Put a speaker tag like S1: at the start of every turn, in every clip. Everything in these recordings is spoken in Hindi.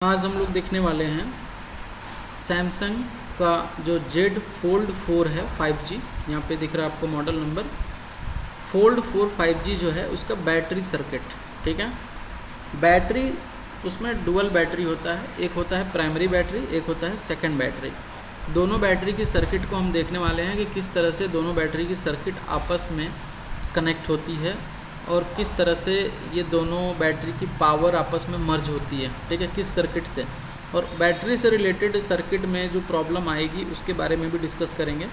S1: आज हम लोग देखने वाले हैं सैमसंग का जो Z Fold 4 है 5G। यहाँ पे दिख रहा है आपको मॉडल नंबर Fold 4 5G जो है उसका बैटरी सर्किट। ठीक है, बैटरी उसमें डुअल बैटरी होता है, एक होता है प्राइमरी बैटरी, एक होता है सेकंड बैटरी। दोनों बैटरी की सर्किट को हम देखने वाले हैं कि किस तरह से दोनों बैटरी की सर्किट आपस में कनेक्ट होती है और किस तरह से ये दोनों बैटरी की पावर आपस में मर्ज होती है। ठीक है, किस सर्किट से, और बैटरी से रिलेटेड सर्किट में जो प्रॉब्लम आएगी उसके बारे में भी डिस्कस करेंगे।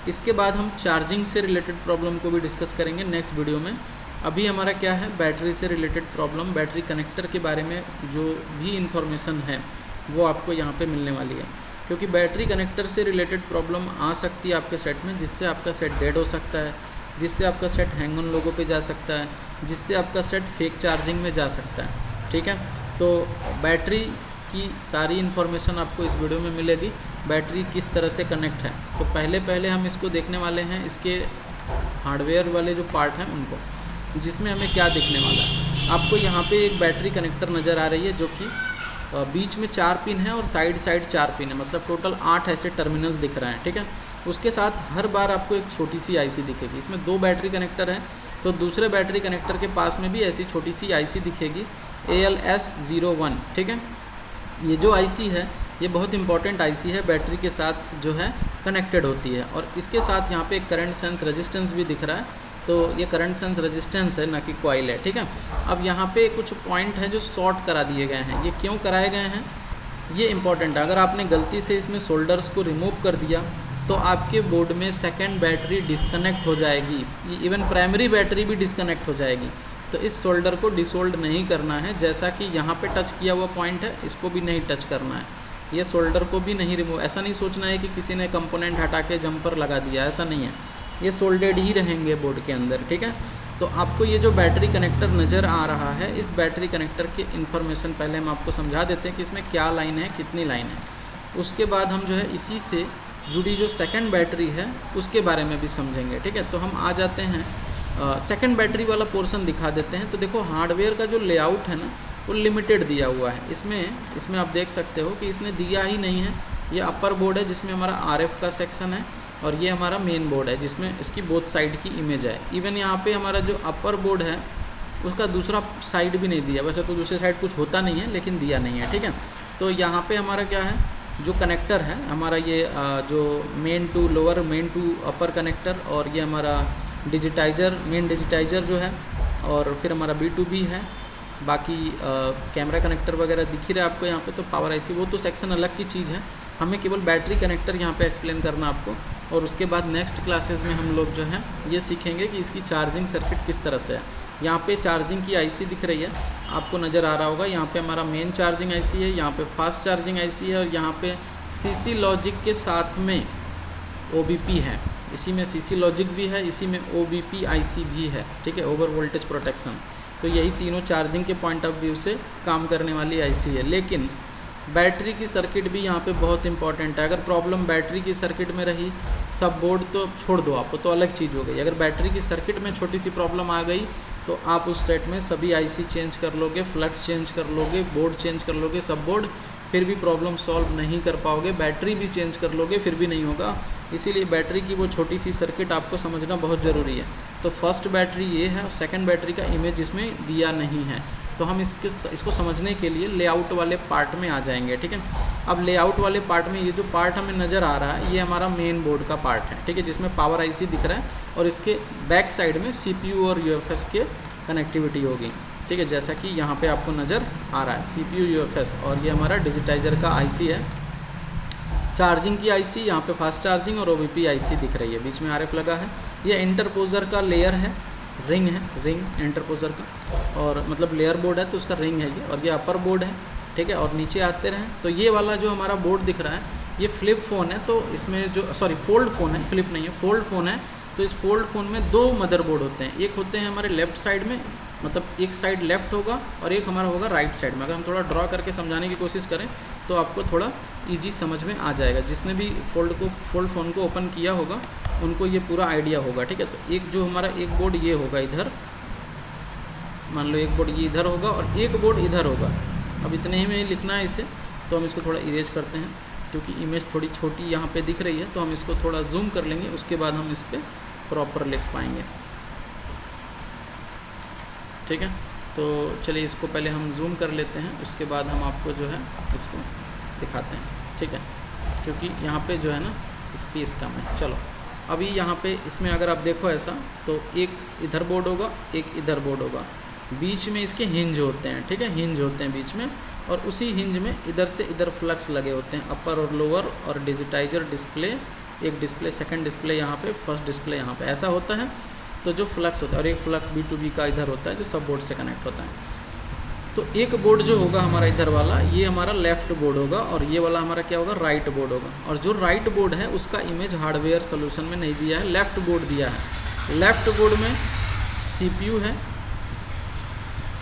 S1: इसके बाद हम चार्जिंग से रिलेटेड प्रॉब्लम को भी डिस्कस करेंगे नेक्स्ट वीडियो में। अभी हमारा क्या है, बैटरी से रिलेटेड प्रॉब्लम, बैटरी कनेक्टर के बारे में जो भी इंफॉर्मेशन है वो आपको यहाँ पे मिलने वाली है, क्योंकि बैटरी कनेक्टर से रिलेटेड प्रॉब्लम आ सकती है आपके सेट में, जिससे आपका सेट डेड हो सकता है, जिससे आपका सेट हैंग ऑन लोगों पे जा सकता है, जिससे आपका सेट फेक चार्जिंग में जा सकता है। ठीक है, तो बैटरी की सारी इन्फॉर्मेशन आपको इस वीडियो में मिलेगी, बैटरी किस तरह से कनेक्ट है। तो पहले हम इसको देखने वाले हैं, इसके हार्डवेयर वाले जो पार्ट हैं उनको, जिसमें हमें क्या दिखने वाला है। आपको यहाँ पे एक बैटरी कनेक्टर नज़र आ रही है जो कि बीच में 4 पिन है और साइड 4 पिन है, मतलब टोटल 8 ऐसे टर्मिनल्स दिख रहे हैं। ठीक है, उसके साथ हर बार आपको एक छोटी सी आईसी दिखेगी। इसमें 2 बैटरी कनेक्टर हैं, तो दूसरे बैटरी कनेक्टर के पास में भी ऐसी छोटी सी आईसी दिखेगी ALS01। ठीक है, ये जो आईसी है ये बहुत इंपॉर्टेंट आईसी है, बैटरी के साथ जो है कनेक्टेड होती है। और इसके साथ यहाँ पे एक करंट सेंस रेजिस्टेंस भी दिख रहा है, तो ये करंट सेंस रेजिस्टेंस है, ना कि कॉइल है। ठीक है, अब यहाँ पे कुछ पॉइंट हैं जो शॉर्ट करा दिए गए हैं। ये क्यों कराए गए हैं ये इंपॉर्टेंट है। अगर आपने गलती से इसमें सोल्डर्स को रिमूव कर दिया तो आपके बोर्ड में सेकंड बैटरी डिस्कनेक्ट हो जाएगी, इवन प्राइमरी बैटरी भी डिस्कनेक्ट हो जाएगी। तो इस सोल्डर को डिसोल्ड नहीं करना है, जैसा कि यहाँ पे टच किया हुआ पॉइंट है, इसको भी नहीं टच करना है। ये सोल्डर को भी नहीं रिमूव, ऐसा नहीं सोचना है कि किसी ने कंपोनेंट हटा के जंपर लगा दिया, ऐसा नहीं है, ये सोल्डेड ही रहेंगे बोर्ड के अंदर। ठीक है, तो आपको ये जो बैटरी कनेक्टर नज़र आ रहा है, इस बैटरी कनेक्टर की इन्फॉर्मेशन पहले हम आपको समझा देते हैं कि इसमें क्या लाइन है, कितनी लाइन है। उसके बाद हम जो है इसी से जुड़ी जो सेकंड बैटरी है उसके बारे में भी समझेंगे। ठीक है, तो हम आ जाते हैं सेकंड बैटरी वाला पोर्शन दिखा देते हैं। तो देखो, हार्डवेयर का जो लेआउट है ना वो लिमिटेड दिया हुआ है। इसमें आप देख सकते हो कि इसने दिया ही नहीं है। ये अपर बोर्ड है जिसमें हमारा RF का सेक्शन है, और ये हमारा मेन बोर्ड है जिसमें इसकी बोथ साइड की इमेज है। इवन यहाँ पे हमारा जो अपर बोर्ड है उसका दूसरा साइड भी नहीं दिया, वैसे तो दूसरे साइड कुछ होता नहीं है लेकिन दिया नहीं है। ठीक है, तो यहाँ पे हमारा क्या है, जो कनेक्टर है हमारा ये जो main to lower, main to upper connector, और ये हमारा डिजिटाइज़र, मेन डिजिटाइज़र जो है, और फिर हमारा B2B है। बाकी कैमरा कनेक्टर वगैरह दिख ही रहा है आपको यहाँ पे। तो पावर IC वो तो सेक्शन अलग की चीज़ है, हमें केवल बैटरी कनेक्टर यहाँ पे एक्सप्लेन करना आपको। और उसके बाद नेक्स्ट क्लासेस में हम लोग जो है ये सीखेंगे कि इसकी चार्जिंग सर्किट किस तरह से है। यहाँ पे चार्जिंग की IC दिख रही है, आपको नज़र आ रहा होगा। यहाँ पे हमारा मेन चार्जिंग IC है, यहाँ पे फास्ट चार्जिंग IC है, और यहाँ पे CC लॉजिक के साथ में OBP है। इसी में CC लॉजिक भी है, इसी में OBP IC भी है। ठीक है, ओवर वोल्टेज प्रोटेक्शन। तो यही तीनों चार्जिंग के पॉइंट ऑफ व्यू से काम करने वाली IC है। लेकिन बैटरी की सर्किट भी यहाँ पे बहुत इंपॉर्टेंट है। अगर प्रॉब्लम बैटरी की सर्किट में रही, सब बोर्ड तो छोड़ दो, आप तो अलग चीज़ हो गई। अगर बैटरी की सर्किट में छोटी सी प्रॉब्लम आ गई तो आप उस सेट में सभी IC चेंज कर लोगे, फ्लक्स चेंज कर लोगे, बोर्ड चेंज कर लोगे, सब बोर्ड, फिर भी प्रॉब्लम सॉल्व नहीं कर पाओगे। बैटरी भी चेंज कर लोगे फिर भी नहीं होगा। इसीलिए बैटरी की वो छोटी सी सर्किट आपको समझना बहुत ज़रूरी है। तो फर्स्ट बैटरी ये है, और सेकंड बैटरी का इमेज इसमें दिया नहीं है। तो हम इसको समझने के लिए लेआउट वाले पार्ट में आ जाएंगे। ठीक है, अब लेआउट वाले पार्ट में ये जो पार्ट हमें नज़र आ रहा है ये हमारा मेन बोर्ड का पार्ट है। ठीक है, जिसमें पावर IC दिख रहा है, और इसके बैक साइड में CPU और UFS के कनेक्टिविटी होगी। ठीक है, जैसा कि यहाँ पे आपको नज़र आ रहा है CPU UFS, और ये हमारा डिजिटाइज़र का IC है। चार्जिंग की IC, यहाँ पे फास्ट चार्जिंग और OBP IC दिख रही है, बीच में RF लगा है। ये इंटरपोजर का लेयर है, रिंग है, रिंग इंटरपोजर का, और मतलब लेयर बोर्ड है तो उसका रिंग है ये, और ये अपर बोर्ड है। ठीक है, और नीचे आते रहें तो ये वाला जो हमारा बोर्ड दिख रहा है ये फ्लिप फ़ोन है। तो इसमें जो फोल्ड फ़ोन है, फ्लिप नहीं है, फोल्ड फ़ोन है। तो इस फोल्ड फ़ोन में 2 मदरबोर्ड होते हैं, एक होते हैं हमारे लेफ़्ट साइड में, मतलब एक साइड लेफ़्ट होगा और एक हमारा होगा राइट साइड में। अगर हम थोड़ा ड्रॉ करके समझाने की कोशिश करें तो आपको थोड़ा ईजी समझ में आ जाएगा। जिसने भी फोल्ड फ़ोन को ओपन किया होगा उनको ये पूरा आइडिया होगा। ठीक है, तो एक जो हमारा एक बोर्ड ये होगा इधर, मान लो एक बोर्ड ये इधर होगा और एक बोर्ड इधर होगा। अब इतने ही में लिखना है इसे, तो हम इसको थोड़ा इरेज करते हैं क्योंकि इमेज थोड़ी छोटी यहाँ पे दिख रही है, तो हम इसको थोड़ा जूम कर लेंगे, उसके बाद हम इस पर प्रॉपर लिख पाएंगे। ठीक है, तो चलिए इसको पहले हम जूम कर लेते हैं, उसके बाद हम आपको जो है इसको दिखाते हैं। ठीक है, क्योंकि यहाँ पे जो है ना स्पेस कम है। चलो अभी यहाँ पे इसमें अगर आप देखो ऐसा, तो एक इधर बोर्ड होगा, एक इधर बोर्ड होगा, बीच में इसके हिंज होते हैं। ठीक है, हिंज होते हैं बीच में, और उसी हिंज में इधर से इधर फ्लक्स लगे होते हैं, अपर और लोअर, और डिजिटाइजर डिस्प्ले, एक डिस्प्ले, सेकंड डिस्प्ले यहाँ पे, फर्स्ट डिस्प्ले यहाँ पे, ऐसा होता है। तो जो फ्लक्स होता है, और एक फ्लक्स B2B का इधर होता है जो सब बोर्ड से कनेक्ट होता है। तो एक बोर्ड जो होगा हमारा इधर वाला, ये हमारा लेफ़्ट बोर्ड होगा, और ये वाला हमारा क्या होगा, राइट बोर्ड होगा। और जो राइट बोर्ड है उसका इमेज हार्डवेयर सोल्यूशन में नहीं दिया है, लेफ़्ट बोर्ड दिया है। लेफ़्ट बोर्ड में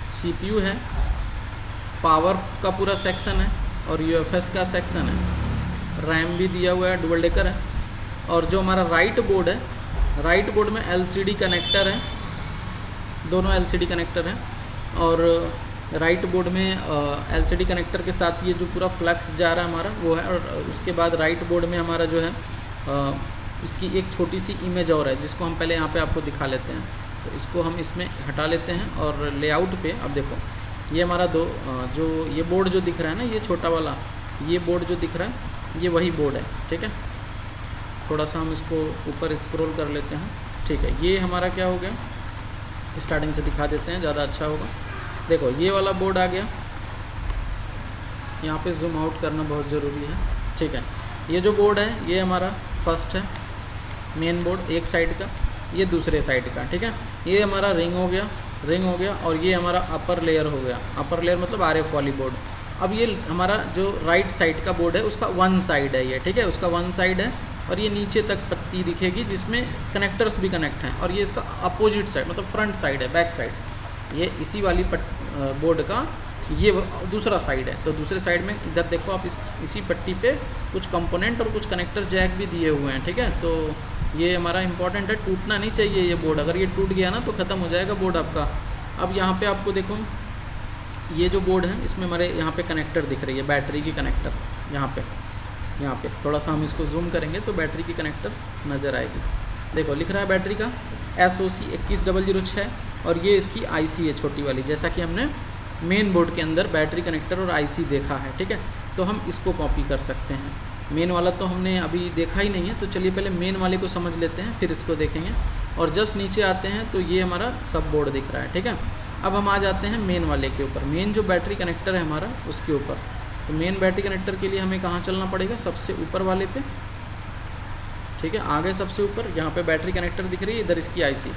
S1: CPU है, पावर का पूरा सेक्शन है, और UFS का सेक्शन है, रैम भी दिया हुआ है, डुअल डेकर है। और जो हमारा राइट बोर्ड है, राइट बोर्ड में LCD कनेक्टर है, दोनों LCD कनेक्टर हैं। और राइट बोर्ड में LCD कनेक्टर के साथ ये जो पूरा फ्लक्स जा रहा है हमारा वो है। और उसके बाद राइट बोर्ड में हमारा जो है इसकी एक छोटी सी इमेज और है, जिसको हम पहले यहाँ पे आपको दिखा लेते हैं। तो इसको हम इसमें हटा लेते हैं, और लेआउट पे अब देखो, ये हमारा जो ये बोर्ड जो दिख रहा है ना, ये छोटा वाला, ये बोर्ड जो दिख रहा है, ये वही बोर्ड है। ठीक है, थोड़ा सा हम इसको ऊपर स्क्रॉल कर लेते हैं। ठीक है, ये हमारा क्या हो गया, स्टार्टिंग से दिखा देते हैं, ज़्यादा अच्छा होगा। देखो ये वाला बोर्ड आ गया, यहाँ पे जूम आउट करना बहुत ज़रूरी है। ठीक है, ये जो बोर्ड है ये हमारा फर्स्ट है, मेन बोर्ड एक साइड का, ये दूसरे साइड का। ठीक है, ये हमारा रिंग हो गया, और ये हमारा अपर लेयर हो गया। अपर लेयर मतलब RF वाली बोर्ड। अब ये हमारा जो राइट साइड का बोर्ड है उसका वन साइड है ये। ठीक है, उसका वन साइड है, और ये नीचे तक पत्ती दिखेगी जिसमें कनेक्टर्स भी कनेक्ट हैं। और ये इसका अपोजिट साइड मतलब फ्रंट साइड है, बैक साइड, ये इसी वाली बोर्ड का ये दूसरा साइड है। तो दूसरे साइड में इधर देखो आप, इसी पट्टी पे कुछ कंपोनेंट और कुछ कनेक्टर जैक भी दिए हुए हैं। ठीक है, तो ये हमारा इंपॉर्टेंट है, टूटना नहीं चाहिए ये बोर्ड। अगर ये टूट गया ना तो ख़त्म हो जाएगा बोर्ड आपका। अब यहाँ पे आपको देखो, ये जो बोर्ड है इसमें हमारे यहाँ पे कनेक्टर दिख रही है, बैटरी की कनेक्टर। यहाँ पे थोड़ा सा हम इसको जूम करेंगे तो बैटरी की कनेक्टर नज़र आएगी। देखो लिख रहा है बैटरी का SOC 21006, और ये इसकी IC है छोटी वाली, जैसा कि हमने मेन बोर्ड के अंदर बैटरी कनेक्टर और IC देखा है। ठीक है, तो हम इसको कॉपी कर सकते हैं। मेन वाला तो हमने अभी देखा ही नहीं है, तो चलिए पहले मेन वाले को समझ लेते हैं, फिर इसको देखेंगे। और जस्ट नीचे आते हैं तो ये हमारा सब बोर्ड दिख रहा है। ठीक है, अब हम आ जाते हैं मेन वाले के ऊपर, मेन जो बैटरी कनेक्टर है हमारा उसके ऊपर। तो मेन बैटरी कनेक्टर के लिए हमें कहाँ चलना पड़ेगा, सबसे ऊपर वाले पे। ठीक है, आगे सबसे ऊपर यहाँ पे बैटरी कनेक्टर दिख रही है, इधर इसकी IC,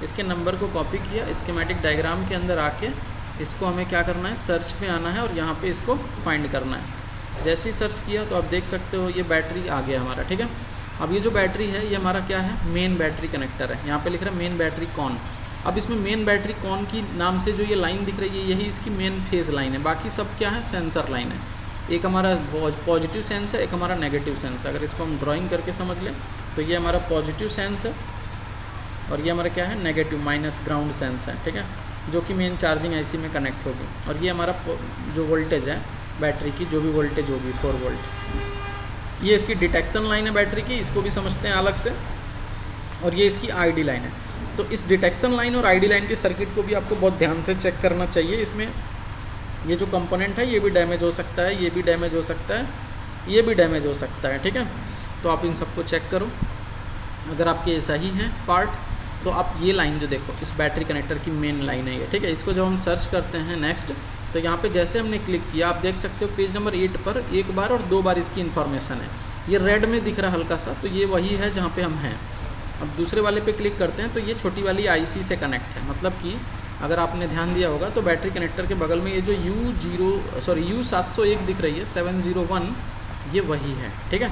S1: इसके नंबर को कॉपी किया, स्कीमेटिक डायग्राम के अंदर आके इसको हमें क्या करना है, सर्च पे आना है, और यहाँ पे इसको फाइंड करना है। जैसे ही सर्च किया तो आप देख सकते हो ये बैटरी आ गया हमारा। ठीक है, अब ये जो बैटरी है ये हमारा क्या है, मेन बैटरी कनेक्टर है। यहाँ पे लिख रहा है मेन बैटरी कॉन। अब इसमें मेन बैटरी कॉन की नाम से जो ये लाइन दिख रही है, यही इसकी मेन फेज लाइन है। बाकी सब क्या है, सेंसर लाइन है। एक हमारा पॉजिटिव सेंस है, एक हमारा नेगेटिव सेंस है। अगर इसको हम ड्राइंग करके समझ लें तो ये हमारा पॉजिटिव सेंस है, और ये हमारा क्या है, नेगेटिव माइनस ग्राउंड सेंस है। ठीक है, जो कि मेन चार्जिंग IC में कनेक्ट होगी। और ये हमारा जो वोल्टेज है बैटरी की, जो भी वोल्टेज होगी 4 वोल्ट, ये इसकी डिटेक्शन लाइन है बैटरी की, इसको भी समझते हैं अलग से। और ये इसकी ID लाइन है। तो इस डिटेक्शन लाइन और ID लाइन के सर्किट को भी आपको बहुत ध्यान से चेक करना चाहिए। इसमें ये जो कंपोनेंट है ये भी डैमेज हो सकता है, ये भी डैमेज हो सकता है, ये भी डैमेज हो सकता है। ठीक है, तो आप इन सबको चेक करो। अगर आपके सही है पार्ट, तो आप ये लाइन जो देखो, इस बैटरी कनेक्टर की मेन लाइन है ये। ठीक है, इसको जब हम सर्च करते हैं नेक्स्ट, तो यहाँ पे जैसे हमने क्लिक किया आप देख सकते हो पेज नंबर 8 पर एक बार और 2 बार इसकी इन्फॉर्मेशन है। ये रेड में दिख रहा है हल्का सा, तो ये वही है जहाँ पे हम हैं। अब दूसरे वाले पे क्लिक करते हैं तो ये छोटी वाली IC से कनेक्ट है। मतलब कि अगर आपने ध्यान दिया होगा तो बैटरी कनेक्टर के बगल में ये जो U701 दिख रही है, 701, ये वही है। ठीक है,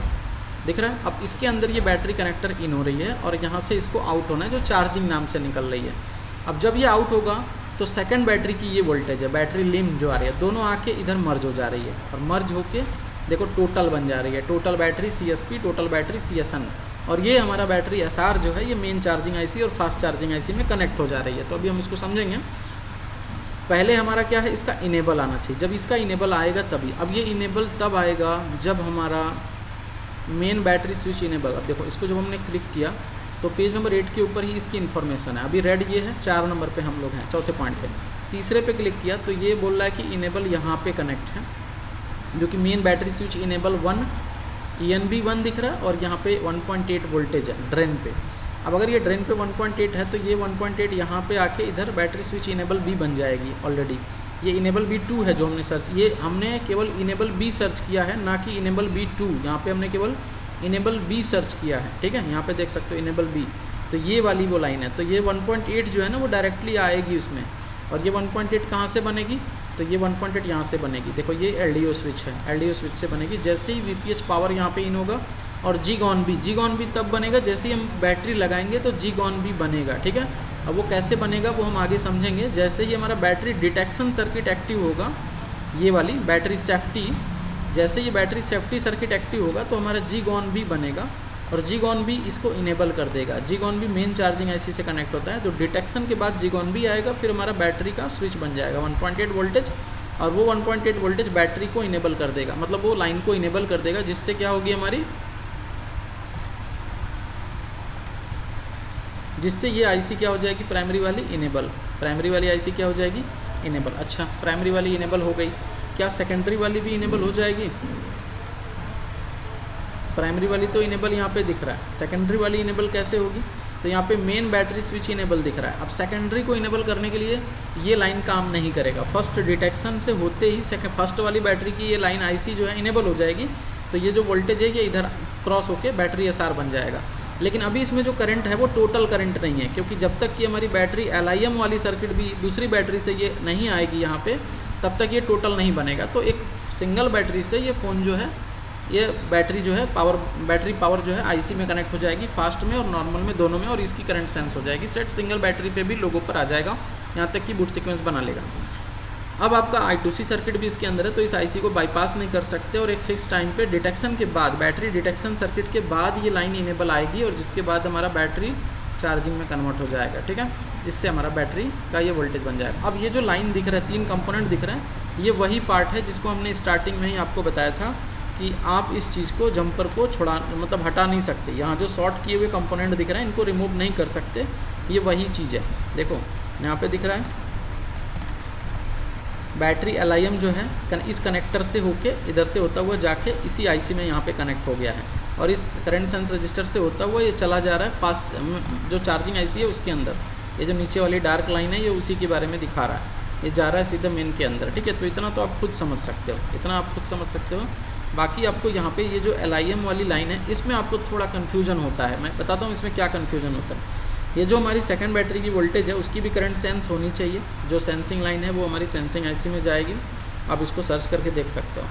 S1: दिख रहा है। अब इसके अंदर ये बैटरी कनेक्टर इन हो रही है, और यहाँ से इसको आउट होना है जो चार्जिंग नाम से निकल रही है। अब जब ये आउट होगा तो सेकंड बैटरी की ये वोल्टेज है, बैटरी लिम जो आ रही है, दोनों आके इधर मर्ज हो जा रही है, और मर्ज होके देखो टोटल बन जा रही है, total battery CSP, total battery CSN। और ये हमारा बैटरी SR जो है ये मेन चार्जिंग IC और फास्ट चार्जिंग IC में कनेक्ट हो जा रही है। तो अभी हम इसको समझेंगे। पहले हमारा क्या है, इसका इनेबल आना चाहिए। जब इसका इनेबल आएगा तभी, अब ये इनेबल तब आएगा जब हमारा मेन बैटरी स्विच इनेबल। अब देखो इसको जब हमने क्लिक किया तो पेज नंबर 8 के ऊपर ही इसकी इन्फॉर्मेशन है। अभी रेड ये है, 4 नंबर पे हम लोग हैं, चौथे पॉइंट पे। तीसरे पे क्लिक किया तो ये बोल रहा है कि इनेबल यहाँ पे कनेक्ट है, जो कि main battery switch enable 1 ENB 1 दिख रहा है, और यहाँ पे 1.8 वोल्टेज है ड्रेन पे। अब अगर ये ड्रेन पे 1.8 है तो ये 1.8 यहाँ पे आके इधर बैटरी स्विच इनेबल B बन जाएगी। ऑलरेडी ये इनेबल B2 है जो हमने सर्च, ये हमने केवल इनेबल B सर्च किया है, ना कि इनेबल B2। यहाँ पे हमने केवल इनेबल B सर्च किया है, ठीक है। यहाँ पे देख सकते हो इनेबल B, तो ये वाली वो लाइन है। तो ये 1.8 जो है ना वो डायरेक्टली आएगी उसमें, और ये 1.8 कहाँ से बनेगी, तो ये 1.8 यहाँ से बनेगी। देखो ये LDO स्विच है, LDO स्विच से बनेगी। जैसे ही VPH पावर यहाँ पे इन होगा, और G-on B तब बनेगा जैसे ही हम बैटरी लगाएंगे तो G-on B बनेगा, ठीक है। अब वो कैसे बनेगा वो हम आगे समझेंगे। जैसे ही हमारा बैटरी डिटेक्शन सर्किट एक्टिव होगा, ये वाली बैटरी सेफ्टी, जैसे ये बैटरी सेफ्टी सर्किट एक्टिव होगा तो हमारा G-on B बनेगा, और G-on B इसको इनेबल कर देगा। G-on B main charging IC से कनेक्ट होता है, तो डिटेक्शन के बाद G-on B आएगा, फिर हमारा बैटरी का स्विच बन जाएगा 1.8 वोल्टेज, और वो 1.8 वोल्टेज बैटरी को इनेबल कर देगा, मतलब वो लाइन को इनेबल कर देगा, जिससे क्या होगी हमारी, जिससे ये IC क्या हो जाएगी, प्राइमरी वाली इनेबल, प्राइमरी वाली IC क्या हो जाएगी, इनेबल। अच्छा, प्राइमरी वाली इनेबल हो गई, क्या सेकेंडरी वाली भी इनेबल हो जाएगी? प्राइमरी वाली तो इनेबल यहाँ पे दिख रहा है, सेकेंडरी वाली इनेबल कैसे होगी, तो यहाँ पे मेन बैटरी स्विच इनेबल दिख रहा है। अब सेकेंडरी को इनेबल करने के लिए ये लाइन काम नहीं करेगा, फर्स्ट डिटेक्शन से होते ही फर्स्ट वाली बैटरी की ये लाइन IC जो है इनेबल हो जाएगी, तो ये जो वोल्टेज है ये इधर क्रॉस होके बैटरी SR बन जाएगा। लेकिन अभी इसमें जो करंट है वो टोटल करंट नहीं है, क्योंकि जब तक कि हमारी बैटरी LIM वाली सर्किट भी दूसरी बैटरी से ये नहीं आएगी यहाँ पे, तब तक ये टोटल नहीं बनेगा। तो एक सिंगल बैटरी से ये फ़ोन जो है, ये बैटरी जो है बैटरी पावर जो है IC में कनेक्ट हो जाएगी, फास्ट में और नॉर्मल में दोनों में, और इसकी करंट सेंस हो जाएगी। सेट सिंगल बैटरी पे भी लोगों पर आ जाएगा, यहाँ तक कि बूट सीक्वेंस बना लेगा। अब आपका I2C सर्किट भी इसके अंदर है, तो इस IC को बाईपास नहीं कर सकते, और एक फिक्स टाइम पे डिटेक्शन के बाद, बैटरी डिटेक्शन सर्किट के बाद ये लाइन इनेबल आएगी, और जिसके बाद हमारा बैटरी चार्जिंग में कन्वर्ट हो जाएगा, ठीक है, जिससे हमारा बैटरी का ये वोल्टेज बन जाएगा। अब ये जो लाइन दिख रहा है, 3 कंपोनेंट दिख रहे हैं, ये वही पार्ट है जिसको हमने स्टार्टिंग में ही आपको बताया था कि आप इस चीज़ को, जंपर को मतलब हटा नहीं सकते। यहाँ जो शॉर्ट किए हुए कंपोनेंट दिख रहे हैं इनको रिमूव नहीं कर सकते, ये वही चीज़ है। देखो यहाँ पे दिख रहा है बैटरी LIM जो है इस कनेक्टर से होके इधर से होता हुआ जाके इसी IC में यहाँ पे कनेक्ट हो गया है, और इस करंट सेंस रजिस्टर से होता हुआ ये चला जा रहा है फास्ट जो चार्जिंग IC है उसके अंदर। ये जो नीचे वाली डार्क लाइन है ये उसी के बारे में दिखा रहा है, ये जा रहा है सीधे मेन के अंदर, ठीक है। तो इतना तो आप खुद समझ सकते हो, इतना आप खुद समझ सकते हो। बाकी आपको यहाँ पे ये जो LIM वाली लाइन है इसमें आपको थोड़ा कन्फ्यूजन होता है, मैं बताता हूँ इसमें क्या कन्फ्यूजन होता है। ये जो हमारी सेकंड बैटरी की वोल्टेज है उसकी भी करंट सेंस होनी चाहिए, जो सेंसिंग लाइन है वो हमारी सेंसिंग IC में जाएगी। आप इसको सर्च करके देख सकते हो।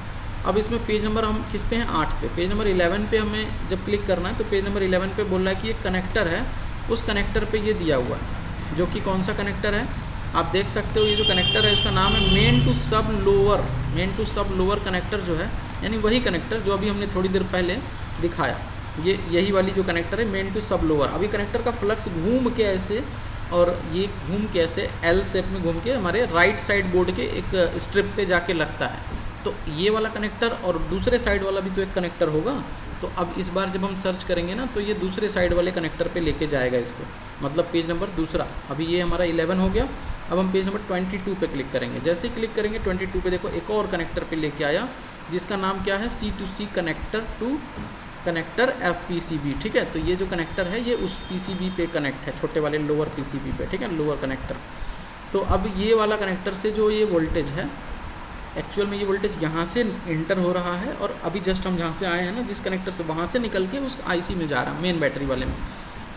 S1: अब इसमें पेज नंबर हम किस पे हैं, 8 पे। पेज नंबर 11 पे हमें जब क्लिक करना है तो पेज नंबर 11 पे बोल रहा है कि एक कनेक्टर है, उस कनेक्टर पे ये दिया हुआ है, जो कि कौन सा कनेक्टर है आप देख सकते हो। ये जो कनेक्टर है इसका नाम है मेन टू सब लोअर, मेन टू सब लोअर कनेक्टर जो है, यानी वही कनेक्टर जो अभी हमने थोड़ी देर पहले दिखाया, ये यही वाली जो कनेक्टर है मेन टू सब लोअर। अभी कनेक्टर का फ्लक्स घूम के ऐसे, और ये घूम के ऐसे L शेप में घूम के हमारे राइट साइड बोर्ड के एक स्ट्रिप पे जाके लगता है। तो ये वाला कनेक्टर और दूसरे साइड वाला भी तो एक कनेक्टर होगा। तो अब इस बार जब हम सर्च करेंगे ना तो ये दूसरे साइड वाले कनेक्टर पे लेके जाएगा इसको, मतलब पेज नंबर दूसरा। अभी ये हमारा 11 हो गया। अब हम पेज नंबर 22 पे क्लिक करेंगे। जैसे ही क्लिक करेंगे 22 पे देखो एक और कनेक्टर पे लेके आया, जिसका नाम क्या है, C2C connector to connector FPCB, ठीक है। तो ये जो कनेक्टर है ये उस PCB पे कनेक्ट है, छोटे वाले लोअर PCB पे, ठीक है, लोअर कनेक्टर। तो अब ये वाला कनेक्टर से जो ये वोल्टेज है, एक्चुअल में ये वोल्टेज यहाँ से इंटर हो रहा है, और अभी जस्ट हम जहाँ से आए हैं ना जिस कनेक्टर से, वहाँ से निकल के उस IC में जा रहा है, मेन बैटरी वाले में।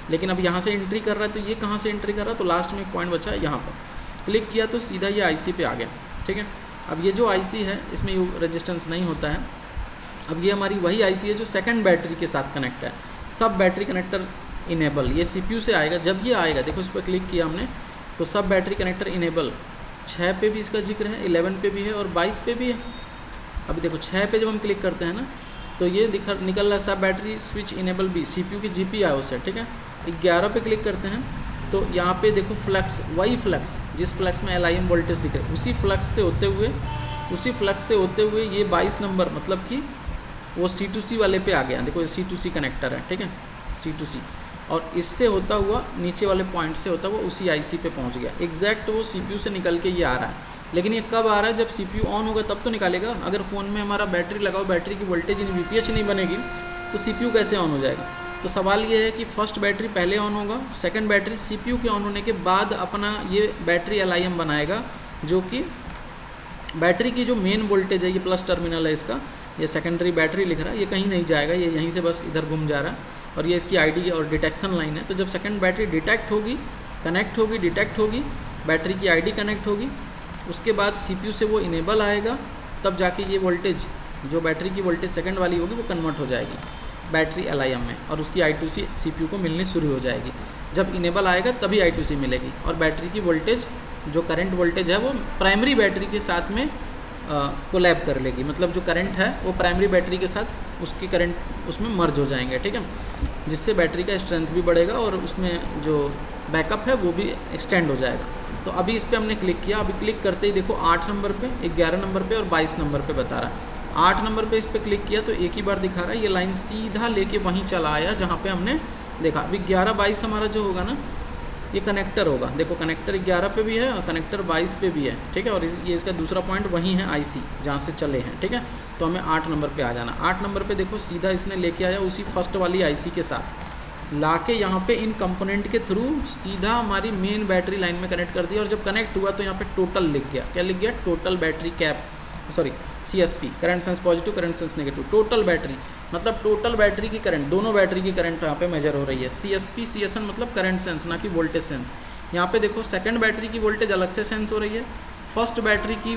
S1: लेकिन अब यहाँ से एंट्री कर रहा है, तो ये कहाँ से एंट्री कर रहा है, तो लास्ट में एक पॉइंट बचा है यहाँ पर, क्लिक किया तो सीधा ये IC पे आ गया, ठीक है। अब ये जो IC है इसमें रेजिस्टेंस नहीं होता है। अब ये हमारी वही IC है जो सेकंड बैटरी के साथ कनेक्ट है, सब बैटरी कनेक्टर इनेबल, ये CPU से आएगा। जब ये आएगा देखो, इस पर क्लिक किया हमने तो सब बैटरी कनेक्टर इनेबल, 6 पे भी इसका जिक्र है, 11 पे भी है और 22 पे भी है। अभी देखो 6 पे जब हम क्लिक करते हैं ना तो ये निकल रहा है सब बैटरी स्विच इनेबल भी, CPU की GPIO से, ठीक है। 11 पे क्लिक करते हैं तो यहाँ पे देखो फ्लक्स, वही फ्लक्स जिस फ्लक्स में LIM वोल्टेज दिख रहा है उसी फ्लक्स से होते हुए ये 22 नंबर मतलब कि वो C2C वाले पे आ गया। देखो ये C2C कनेक्टर है, ठीक है, C2C, और इससे होता हुआ नीचे वाले पॉइंट से होता हुआ उसी IC पे पहुंच गया। एग्जैक्ट वो CPU से निकल के ये आ रहा है, लेकिन ये कब आ रहा है, जब CPU ऑन होगा तब तो निकालेगा। अगर फ़ोन में हमारा बैटरी लगाओ, बैटरी की वोल्टेज VPH नहीं बनेगी तो CPU कैसे ऑन हो जाएगा। तो सवाल ये है कि फर्स्ट बैटरी पहले ऑन होगा, सेकंड बैटरी CPU के ऑन होने के बाद अपना ये बैटरी LIM बनाएगा, जो कि बैटरी की जो मेन वोल्टेज है, ये प्लस टर्मिनल है इसका, ये सेकेंडरी बैटरी लिख रहा है, ये कहीं नहीं जाएगा, ये यहीं से बस इधर घूम जा रहा है, और ये इसकी ID और डिटेक्शन लाइन है। तो जब सेकंड बैटरी डिटेक्ट होगी, कनेक्ट होगी, डिटेक्ट होगी, बैटरी की ID कनेक्ट होगी, उसके बाद CPU से वो इनेबल आएगा, तब जाके ये वोल्टेज जो बैटरी की वोल्टेज सेकंड वाली होगी वो कन्वर्ट हो जाएगी बैटरी LIM में, और उसकी I2C CPU को मिलनी शुरू हो जाएगी। जब इनेबल आएगा तभी I2C मिलेगी, और बैटरी की वोल्टेज जो करंट वोल्टेज है वो प्राइमरी बैटरी के साथ में कोलैब कर लेगी, मतलब जो करंट है वो प्राइमरी बैटरी के साथ उसकी करंट उसमें मर्ज हो जाएंगे, ठीक है, जिससे बैटरी का स्ट्रेंथ भी बढ़ेगा और उसमें जो बैकअप है वो भी एक्सटेंड हो जाएगा। तो अभी इस पर हमने क्लिक किया, अभी क्लिक करते ही देखो 8 नंबर पे, 11 नंबर पे और 22 नंबर पे बता रहा है। 8 नंबर पे इस पर क्लिक किया तो एक ही बार दिखा रहा है, ये लाइन सीधा लेके वहीं चला आया जहाँ पे हमने देखा। अभी 11-22 हमारा जो होगा ना, ये कनेक्टर होगा, देखो कनेक्टर 11 पे भी है और कनेक्टर 22 पे भी है, ठीक है, और ये इसका दूसरा पॉइंट वहीं है IC जहाँ से चले हैं, ठीक है। तो हमें 8 नंबर पे आ जाना। 8 नंबर पे देखो सीधा इसने लेके आया उसी फर्स्ट वाली IC के साथ, लाके यहाँ पे इन कंपोनेंट के थ्रू सीधा हमारी मेन बैटरी लाइन में कनेक्ट कर दिया। और जब कनेक्ट हुआ तो यहाँ पे टोटल लिख गया, क्या लिख गया, total battery cap, sorry CSP, current sense positive, current sense negative, total battery मतलब टोटल बैटरी की करंट, दोनों बैटरी की करंट यहाँ पे मेजर हो रही है। CSP CSN मतलब करंट सेंस, ना कि वोल्टेज सेंस। यहाँ पे देखो सेकंड बैटरी की वोल्टेज अलग से सेंस हो रही है, फर्स्ट बैटरी की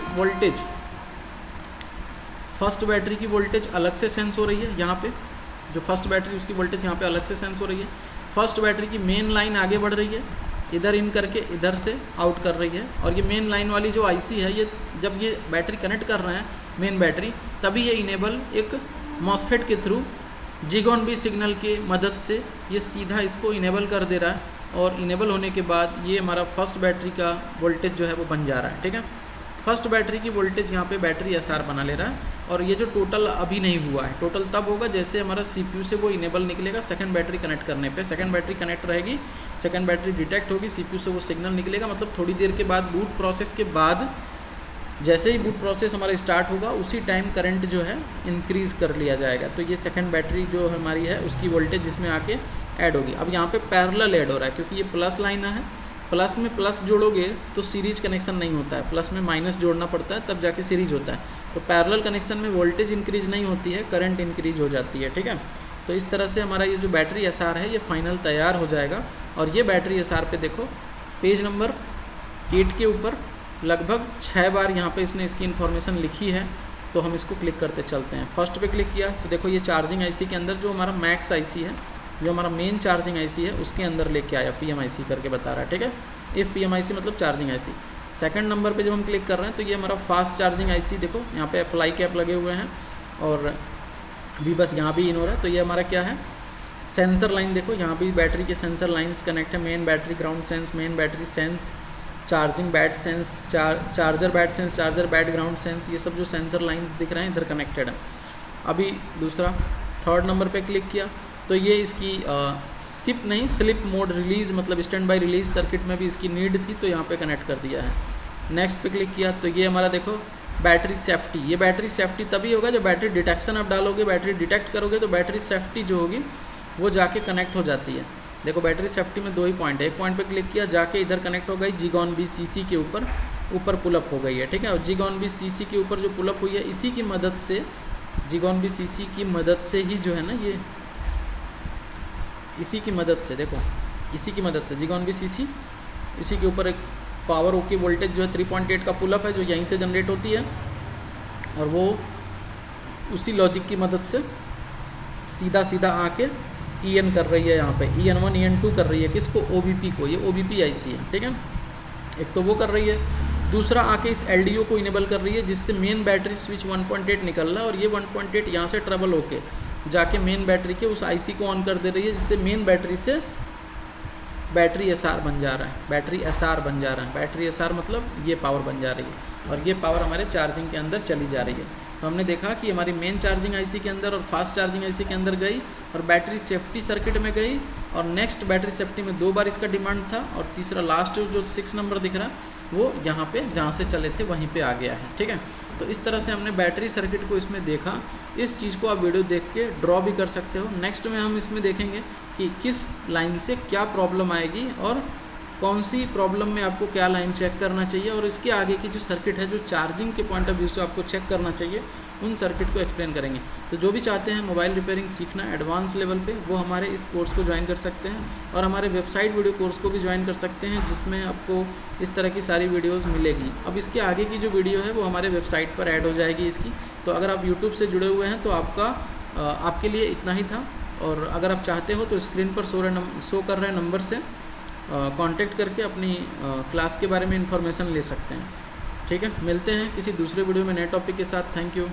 S1: वोल्टेज अलग से सेंस हो रही है। यहाँ पे जो फर्स्ट बैटरी उसकी वोल्टेज यहाँ पे अलग से सेंस हो रही है। फर्स्ट बैटरी की मेन लाइन आगे बढ़ रही है, इधर इन करके इधर से आउट कर रही है, और ये मेन लाइन वाली जो IC है, ये जब ये बैटरी कनेक्ट कर रहे हैं मेन बैटरी, तभी ये इनेबल एक मॉसफेट के थ्रू जीगॉन बी सिग्नल के मदद से ये सीधा इसको इनेबल कर दे रहा है, और इनेबल होने के बाद ये हमारा फर्स्ट बैटरी का वोल्टेज जो है वो बन जा रहा है, ठीक है। फर्स्ट बैटरी की वोल्टेज यहाँ पे बैटरी SR बना ले रहा है, और ये जो टोटल अभी नहीं हुआ है, टोटल तब होगा जैसे हमारा CPU से वो इनेबल निकलेगा सेकंड बैटरी कनेक्ट करने पे। सेकंड बैटरी कनेक्ट रहेगी, सेकंड बैटरी डिटेक्ट होगी, CPU से वो सिग्नल निकलेगा, मतलब थोड़ी देर के बाद बूट प्रोसेस के बाद जैसे ही बूट प्रोसेस हमारा स्टार्ट होगा उसी टाइम करंट जो है इंक्रीज़ कर लिया जाएगा। तो ये सेकंड बैटरी जो हमारी है उसकी वोल्टेज जिसमें आके ऐड होगी। अब यहाँ पे पैरेलल ऐड हो रहा है क्योंकि ये प्लस लाइन है, प्लस में प्लस जोड़ोगे तो सीरीज कनेक्शन नहीं होता है, प्लस में माइनस जोड़ना पड़ता है तब जाके सीरीज होता है। तो पैरेलल कनेक्शन में वोल्टेज इंक्रीज नहीं होती है, करंट इंक्रीज हो जाती है, ठीक है। तो इस तरह से हमारा ये जो बैटरी SR है ये फाइनल तैयार हो जाएगा। और ये बैटरी SR पे देखो पेज नंबर 8 के ऊपर लगभग 6 बार यहाँ पे इसने इसकी इन्फॉर्मेशन लिखी है। तो हम इसको क्लिक करते चलते हैं। फर्स्ट पे क्लिक किया तो देखो ये चार्जिंग IC के अंदर जो हमारा मैक्स IC है, जो हमारा मेन चार्जिंग IC है उसके अंदर लेके आया, PMIC करके बता रहा है, ठीक है। इफ PMIC मतलब चार्जिंग IC। सेकंड नंबर पे जब हम क्लिक कर रहे हैं तो ये हमारा फास्ट चार्जिंग IC, देखो यहाँ पे फ्लाई कैप लगे हुए हैं और भी बस यहाँ भी इन हो रहा है। तो ये हमारा क्या है, सेंसर लाइन, देखो यहाँ भी बैटरी के सेंसर लाइन्स कनेक्ट है, main battery ground sense, main battery sense, charging bat sense, charger bat sense, charger bat ground sense, ये सब जो सेंसर लाइंस दिख रहे हैं इधर कनेक्टेड है। अभी दूसरा थर्ड नंबर पे क्लिक किया तो ये इसकी सिप नहीं स्लिप मोड रिलीज़ मतलब स्टैंड बाय रिलीज सर्किट में भी इसकी नीड थी तो यहाँ पे कनेक्ट कर दिया है। नेक्स्ट पे क्लिक किया तो ये हमारा देखो बैटरी सेफ्टी। ये बैटरी सेफ्टी तभी होगा जब बैटरी डिटेक्शन आप डालोगे, बैटरी डिटेक्ट करोगे तो बैटरी सेफ्टी जो होगी वो जाके कनेक्ट हो जाती है। देखो बैटरी सेफ्टी में 2 ही पॉइंट है, एक पॉइंट पे क्लिक किया जाके इधर कनेक्ट हो गई जीगॉन बी CC के ऊपर पुलअप हो गई है, ठीक है। और जीगॉन बी CC के ऊपर जो पुलअप हुई है इसी की मदद से, जीगॉन बी CC की मदद से ही जो है ना ये, इसी की मदद से देखो, इसी की मदद से जीगॉन बी CC, इसी के ऊपर एक पावर ओके वोल्टेज जो है 3.8 का पुलअप है जो यहीं से जनरेट होती है और वो उसी लॉजिक की मदद से सीधा आके EN कर रही है, यहाँ पे EN1 EN2 कर रही है, किसको, OBP को। ये OBP IC है, ठीक है। एक तो वो कर रही है, दूसरा आके इस LDO को इनेबल कर रही है जिससे मेन बैटरी स्विच 1.8 निकल रहा है और ये 1.8 यहाँ से ट्रबल होके जाके मेन बैटरी के उस IC को ऑन कर दे रही है जिससे मेन बैटरी से बैटरी एसआर बन जा रहा है, बैटरी एसआर बन जा रहा है। बैटरी एसआर मतलब ये पावर बन जा रही है और ये पावर हमारे चार्जिंग के अंदर चली जा रही है। तो हमने देखा कि हमारी मेन चार्जिंग आईसी के अंदर और फास्ट चार्जिंग आईसी के अंदर गई और बैटरी सेफ्टी सर्किट में गई और नेक्स्ट बैटरी सेफ्टी में 2 बार इसका डिमांड था और तीसरा लास्ट जो 6 नंबर दिख रहा वो यहाँ पे जहाँ से चले थे वहीं पे आ गया है। ठीक है, तो इस तरह से हमने बैटरी सर्किट को इसमें देखा। इस चीज़ को आप वीडियो देख के ड्रॉ भी कर सकते हो। नेक्स्ट में हम इसमें देखेंगे कि किस लाइन से क्या प्रॉब्लम आएगी और कौन सी प्रॉब्लम में आपको क्या लाइन चेक करना चाहिए और इसके आगे की जो सर्किट है जो चार्जिंग के पॉइंट ऑफ व्यू से आपको चेक करना चाहिए, उन सर्किट को एक्सप्लेन करेंगे। तो जो भी चाहते हैं मोबाइल रिपेयरिंग सीखना एडवांस लेवल पे, वो हमारे इस कोर्स को ज्वाइन कर सकते हैं और हमारे वेबसाइट वीडियो कोर्स को भी ज्वाइन कर सकते हैं, जिसमें आपको इस तरह की सारी वीडियोस मिलेगी। अब इसके आगे की जो वीडियो है वो हमारे वेबसाइट पर ऐड हो जाएगी इसकी। तो अगर आप यूट्यूब से जुड़े हुए हैं तो आपके लिए इतना ही था। और अगर आप चाहते हो तो स्क्रीन पर शो कर रहे नंबर से कांटेक्ट करके अपनी क्लास के बारे में इंफॉर्मेशन ले सकते हैं। ठीक है, मिलते हैं किसी दूसरे वीडियो में नए टॉपिक के साथ। Thank you.